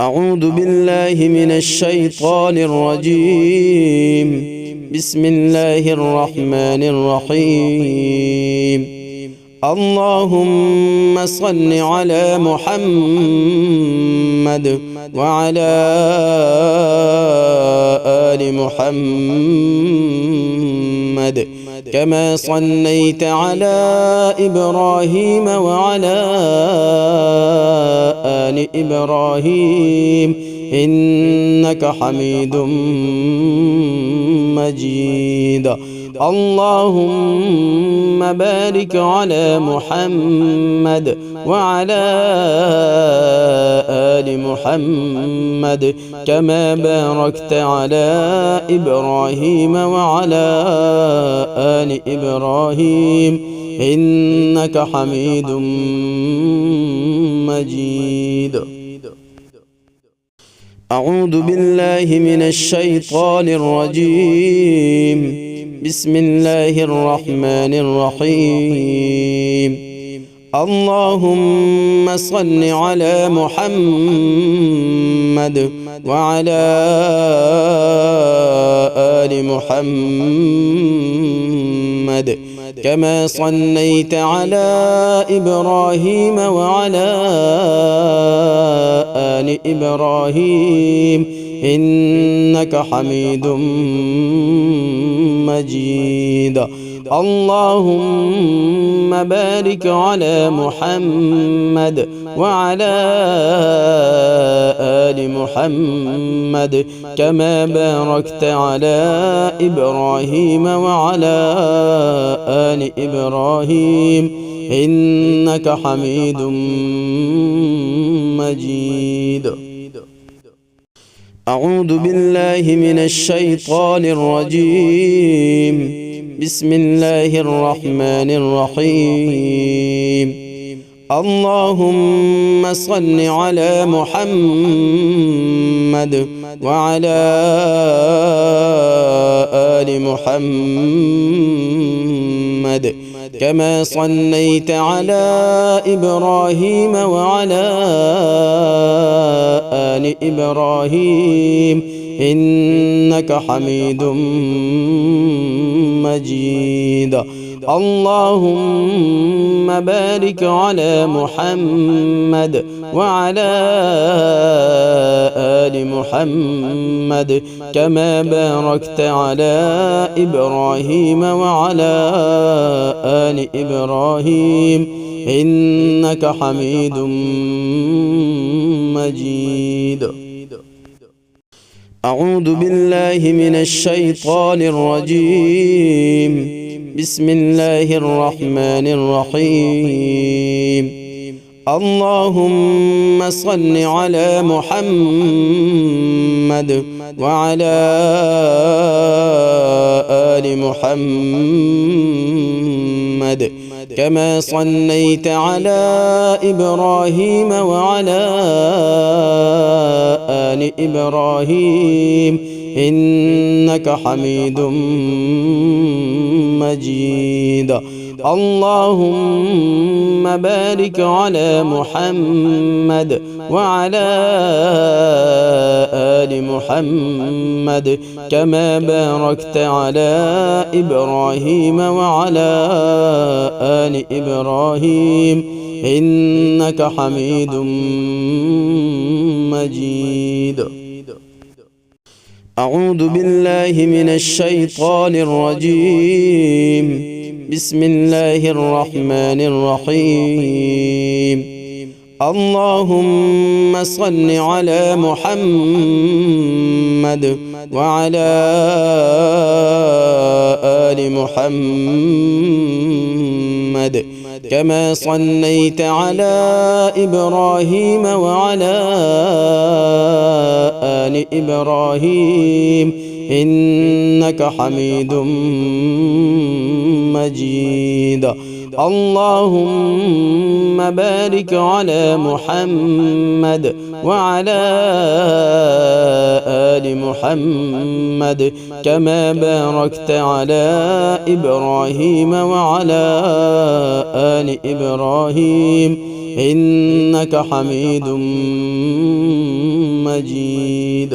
أعوذ بالله من الشيطان الرجيم. بسم الله الرحمن الرحيم. اللهم صل على محمد وعلى آل محمد كما صليت على إبراهيم وعلى آل إبراهيم إنك حميد مجيد. اللهم بارك على محمد وعلى آل محمد كما باركت على إبراهيم وعلى آل إبراهيم إنك حميد مجيد. أعوذ بالله من الشيطان الرجيم. بسم الله الرحمن الرحيم. اللهم صل على محمد وعلى آل محمد كما صليت على إبراهيم وعلى آل إبراهيم إنك حميد مجيد. اللهم بارك على محمد وعلى آل محمد كما باركت على إبراهيم وعلى آل إبراهيم إنك حميد مجيد. أعوذ بالله من الشيطان الرجيم. بسم الله الرحمن الرحيم. اللهم صل على محمد وعلى آل محمد كما صليت على إبراهيم وعلى آل إبراهيم إنك حميد مجيد. اللهم بارك على محمد وعلى آل محمد كما باركت على إبراهيم وعلى آل إبراهيم إنك حميد مجيد. أعوذ بالله من الشيطان الرجيم. بسم الله الرحمن الرحيم. اللهم صل على محمد وعلى آل محمد كما صليت على إبراهيم وعلى آل إبراهيم إنك حميد مجيد. اللهم بارك على محمد وعلى آل محمد كما باركت على إبراهيم وعلى آل إبراهيم إنك حميد مجيد. أعوذ بالله من الشيطان الرجيم. بسم الله الرحمن الرحيم. اللهم صل على محمد وعلى آل محمد كما صليت على إبراهيم وعلى آل إبراهيم إنك حميد مجيد. اللهم بارك على محمد وعلى آل محمد كما باركت على إبراهيم وعلى آل إبراهيم إنك حميد مجيد.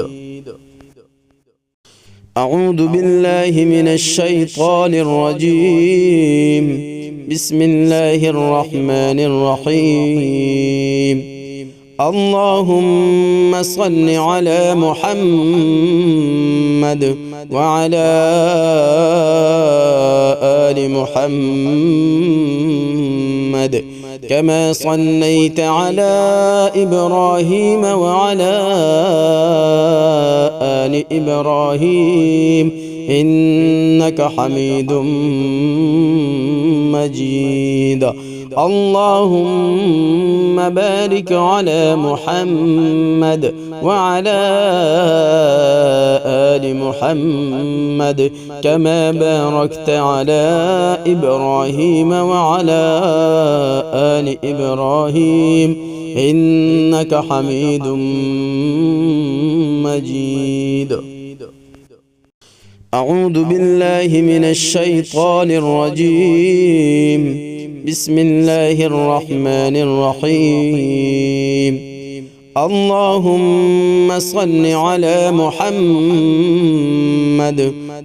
أعوذ بالله من الشيطان الرجيم. بسم الله الرحمن الرحيم. اللهم صل على محمد وعلى آل محمد كما صليت على إبراهيم وعلى آل إبراهيم إنك حميد مجيد. اللهم بارك على محمد وعلى آل محمد كما باركت على إبراهيم وعلى آل إبراهيم إنك حميد مجيد. أعوذ بالله من الشيطان الرجيم. بسم الله الرحمن الرحيم. اللهم صل على محمد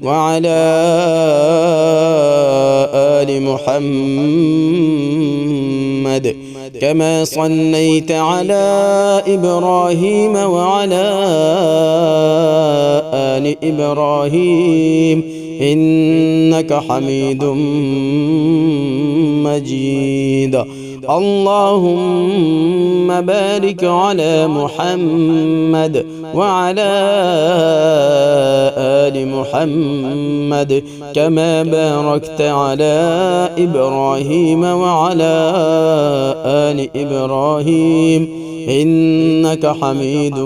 وعلى آل محمد كما صليت على إبراهيم وعلى آل إبراهيم إنك حميد مجيد. اللهم بارك على محمد وعلى آل محمد كما باركت على إبراهيم وعلى آل إبراهيم إنك حميد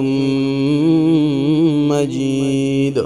مجيد.